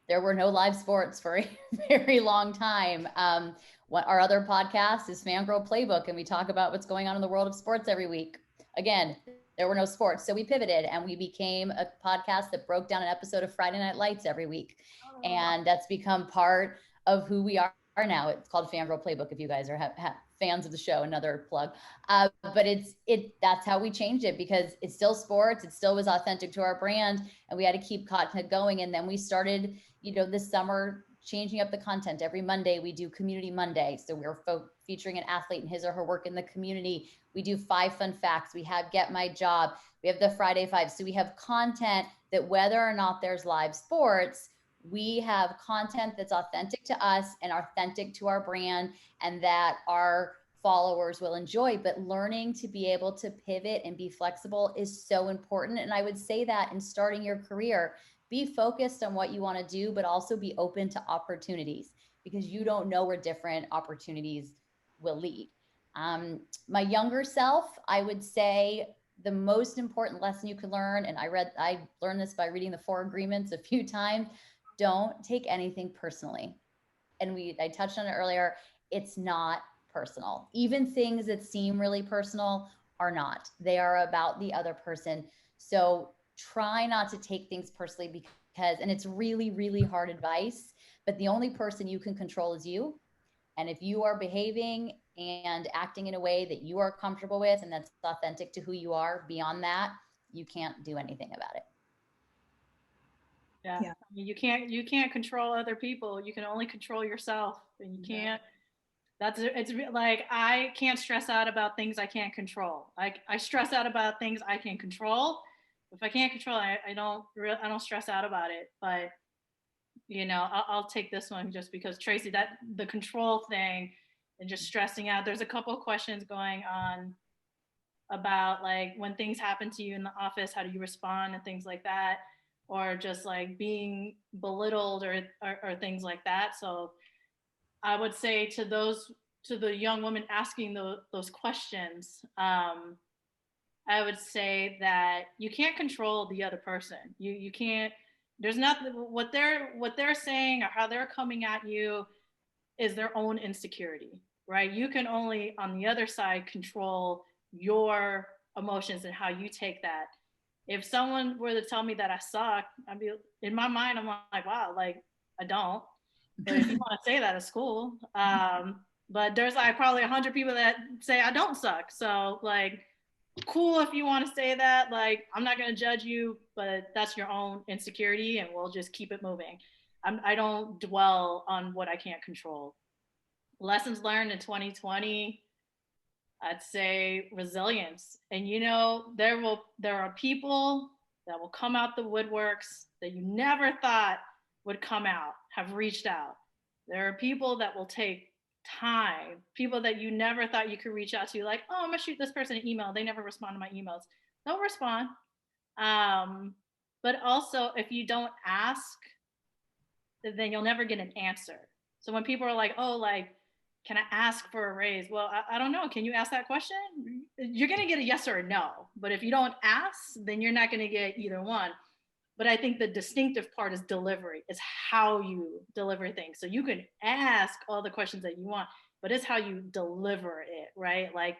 There were no live sports for a very long time. Our other podcast is Fangirl Playbook, and we talk about what's going on in the world of sports every week. Again, there were no sports. So we pivoted and we became a podcast that broke down an episode of Friday Night Lights every week. And that's become part of who we are now. It's called Fangirl Playbook if you guys are fans of the show, another plug. But that's how we changed it, because it's still sports. It still was authentic to our brand, and we had to keep content going. And then we started, this summer, changing up the content. Every Monday we do Community Monday. So we're featuring an athlete and his or her work in the community. We do 5 fun facts. We have Get My Job. We have the Friday 5. So we have content that, whether or not there's live sports, we have content that's authentic to us and authentic to our brand, and that our followers will enjoy. But learning to be able to pivot and be flexible is so important. And I would say that in starting your career, be focused on what you want to do, but also be open to opportunities, because you don't know where different opportunities will lead. My younger self, I would say the most important lesson you can learn, and I learned this by reading the 4 Agreements a few times, don't take anything personally. And I touched on it earlier, it's not personal. Even things that seem really personal are not. They are about the other person. So try not to take things personally, because, and it's really, really hard advice, but the only person you can control is you. And if you are behaving and acting in a way that you are comfortable with and that's authentic to who you are, beyond that, you can't do anything about it. Yeah. I mean, you can't control other people. You can only control yourself, and you can't. It's like, I can't stress out about things I can't control. Like, I stress out about things I can control. If I can't control it, I don't stress out about it. But I'll take this one just because, Tracy, that the control thing and just stressing out. There's a couple of questions going on about, like, when things happen to you in the office, how do you respond and things like that, or just like being belittled or things like that. So I would say to the young women asking those questions, I would say that you can't control the other person. You can't. There's nothing. What they're saying or how they're coming at you is their own insecurity, right? You can only, on the other side, control your emotions and how you take that. If someone were to tell me that I suck, I'd be, in my mind, I'm like, wow, like, I don't. But if you want to say that, it's cool. But there's like probably 100 people that say I don't suck. So, like, cool if you want to say that. Like, I'm not going to judge you, but that's your own insecurity, and we'll just keep it moving. I don't dwell on what I can't control. Lessons learned in 2020, I'd say resilience. And there are people that will come out the woodworks that you never thought would come out, have reached out. There are people that will take time, people that you never thought you could reach out to, like, oh, I'm gonna shoot this person an email. They never respond to my emails. They'll respond. But also, if you don't ask, then you'll never get an answer. So when people are like, oh, like, can I ask for a raise? Well, I don't know. Can you ask that question? You're going to get a yes or a no. But if you don't ask, then you're not going to get either one. But I think the distinctive part is delivery. It's how you deliver things. So you can ask all the questions that you want, but it's how you deliver it, right? Like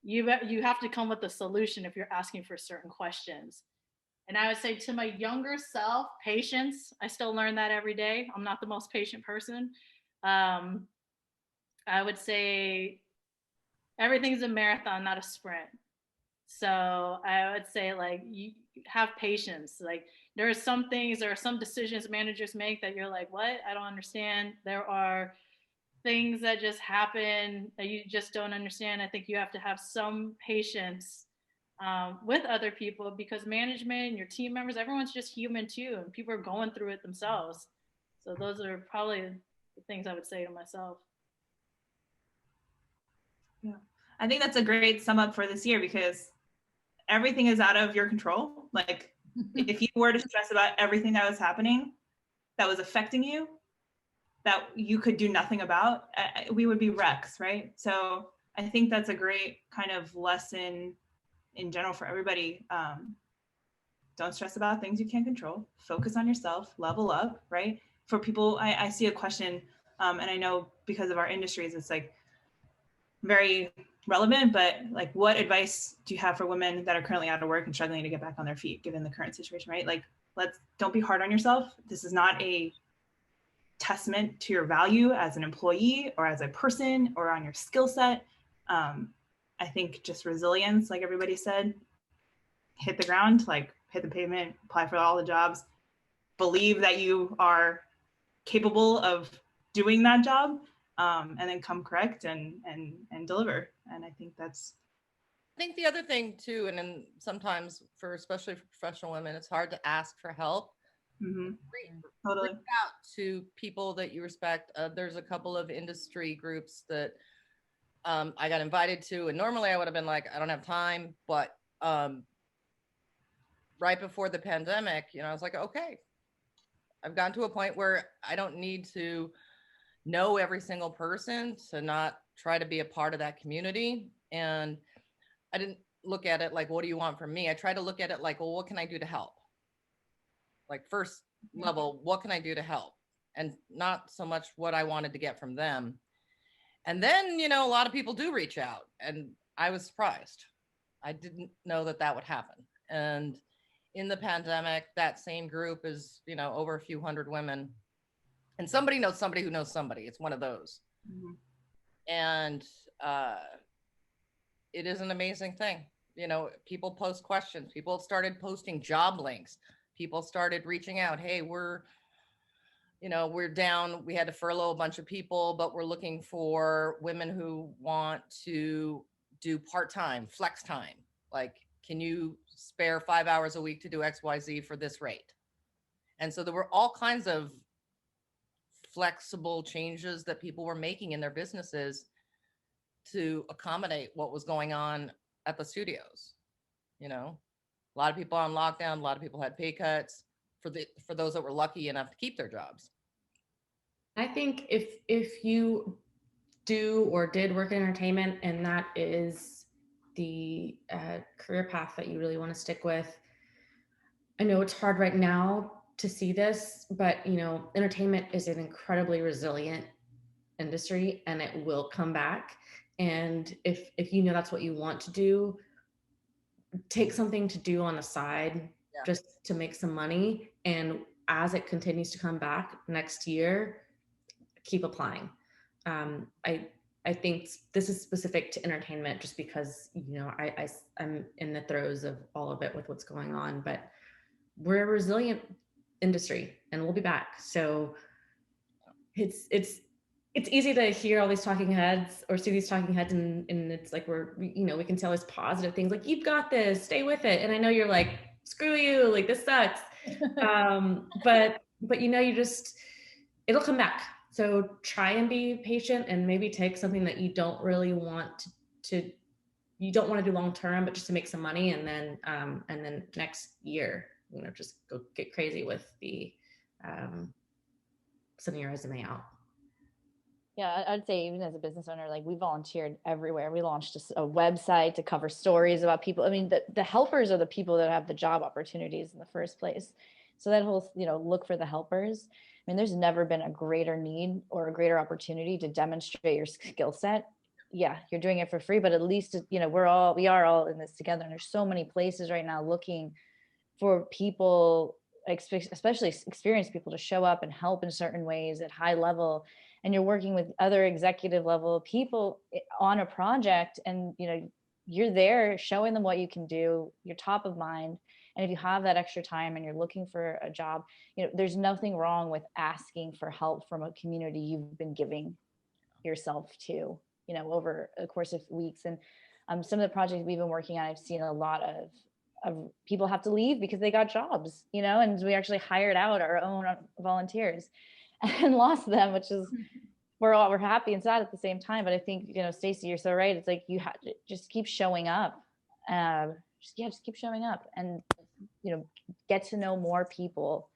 you have to come with a solution if you're asking for certain questions. And I would say to my younger self, patience. I still learn that every day. I'm not the most patient person. I would say everything's a marathon, not a sprint. So I would say, like, you have patience. Like, there are some things, there are some decisions managers make that you're like, what? I don't understand. There are things that just happen that you just don't understand. I think you have to have some patience with other people, because management and your team members, everyone's just human too, and people are going through it themselves. So those are probably the things I would say to myself. Yeah, I think that's a great sum up for this year, because everything is out of your control. Like if you were to stress about everything that was happening, that was affecting you, that you could do nothing about, we would be wrecks, right? So I think that's a great kind of lesson in general for everybody. Don't stress about things you can't control. Focus on yourself, level up, right? For people, I see a question, and I know because of our industries, it's like very relevant, but like, what advice do you have for women that are currently out of work and struggling to get back on their feet given the current situation, right? Like, don't be hard on yourself. This is not a testament to your value as an employee or as a person or on your skill set. I think just resilience, like everybody said, hit the ground, like hit the pavement, apply for all the jobs, believe that you are capable of doing that job, and then come correct and deliver. And I think that's. I think the other thing too, and then sometimes especially for professional women, it's hard to ask for help. Mm-hmm. Totally. Reach out to people that you respect. There's a couple of industry groups that I got invited to, and normally I would have been like, I don't have time, but right before the pandemic, I was like, okay, I've gotten to a point where I don't need to know every single person to not try to be a part of that community. And I didn't look at it like, what do you want from me? I try to look at it like, well, what can I do to help? Like, first level, what can I do to help? And not so much what I wanted to get from them. And then, a lot of people do reach out, and I was surprised. I didn't know that would happen. And in the pandemic, that same group is, over a few hundred women, and somebody knows somebody who knows somebody. It's one of those. Mm-hmm. And it is an amazing thing. People post questions. People started posting job links. People started reaching out. Hey, we're down. We had to furlough a bunch of people, but we're looking for women who want to do part-time, flex time. Like, can you spare 5 hours a week to do XYZ for this rate? And so there were all kinds of flexible changes that people were making in their businesses to accommodate what was going on at the studios. A lot of people on lockdown, a lot of people had pay cuts for those that were lucky enough to keep their jobs. I think if you do or did work in entertainment and that is the career path that you really want to stick with, I know it's hard right now to see this, but entertainment is an incredibly resilient industry and it will come back. And if that's what you want to do, take something to do on the side, just to make some money. And as it continues to come back next year, keep applying. I think this is specific to entertainment just because, I'm in the throes of all of it with what's going on, but we're a resilient industry and we'll be back. So it's easy to hear all these talking heads or see these talking heads and it's like we can tell us positive things like, you've got this, stay with it. And I know you're like, screw you, like this sucks. But it'll come back. So try and be patient and maybe take something that you don't really want you don't want to do long term, but just to make some money. And then next year, just go get crazy with the sending your resume out. Yeah, I'd say even as a business owner, like we volunteered everywhere. We launched a website to cover stories about people. I mean, the helpers are the people that have the job opportunities in the first place. So that whole, look for the helpers. I mean, there's never been a greater need or a greater opportunity to demonstrate your skill set. Yeah, you're doing it for free, but at least, we are all in this together. And there's so many places right now looking for people, especially experienced people, to show up and help in certain ways at high level. And you're working with other executive level people on a project, and you're there showing them what you can do. You're top of mind. And if you have that extra time and you're looking for a job, there's nothing wrong with asking for help from a community you've been giving yourself to, over the course of weeks. And some of the projects we've been working on, I've seen a lot of people have to leave because they got jobs, and we actually hired out our own volunteers and lost them, which is, we're happy and sad at the same time. But I think, Stacey, you're so right. It's like, you have to just keep showing up. Just keep showing up and, get to know more people.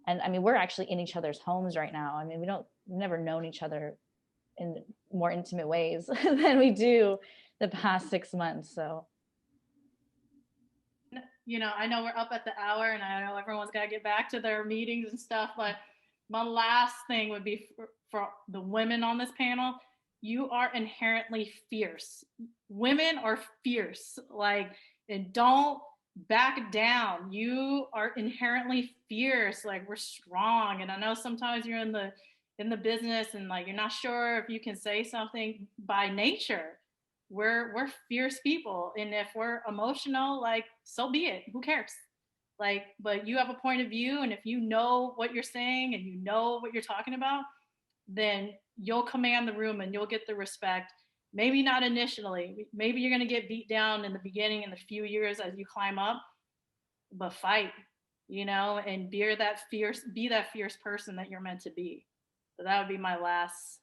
And I mean, we're actually in each other's homes right now. I mean, we've never known each other in more intimate ways than we do the past 6 months. So, I know we're up at the hour, and I know everyone's got to get back to their meetings and stuff, but my last thing would be for the women on this panel. You are inherently fierce. Women are fierce, and don't back down. You are inherently fierce. We're strong. And I know sometimes you're in the business and you're not sure if you can say something. By nature, we're fierce people. And if we're emotional, so be it. Who cares? But you have a point of view, and if you know what you're saying and you know what you're talking about, then you'll command the room and you'll get the respect. Maybe not initially. Maybe you're going to get beat down in the beginning, in the few years as you climb up, but fight, and be that fierce person that you're meant to be. So that would be my last.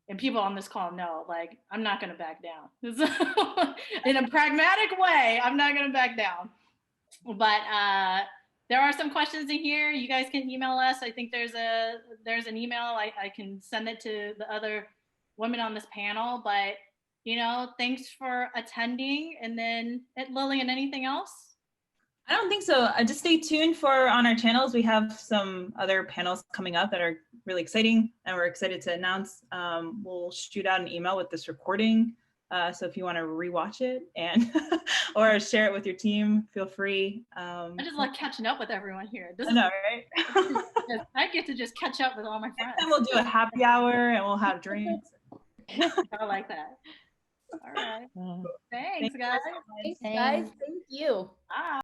And people on this call know, I'm not going to back down. In a pragmatic way, I'm not going to back down. But there are some questions in here. You guys can email us. I think there's an email. I can send it to the other women on this panel. But, thanks for attending. And then, Lillian, anything else? I don't think so. Just stay tuned on our channels. We have some other panels coming up that are really exciting, and we're excited to announce. We'll shoot out an email with this recording. So if you want to rewatch it and or share it with your team, feel free. I just like catching up with everyone here. I know, right? I get to just catch up with all my friends. And we'll do a happy hour and we'll have drinks. I like that. All right. Thanks, guys. Thanks, guys. Thank you. Bye.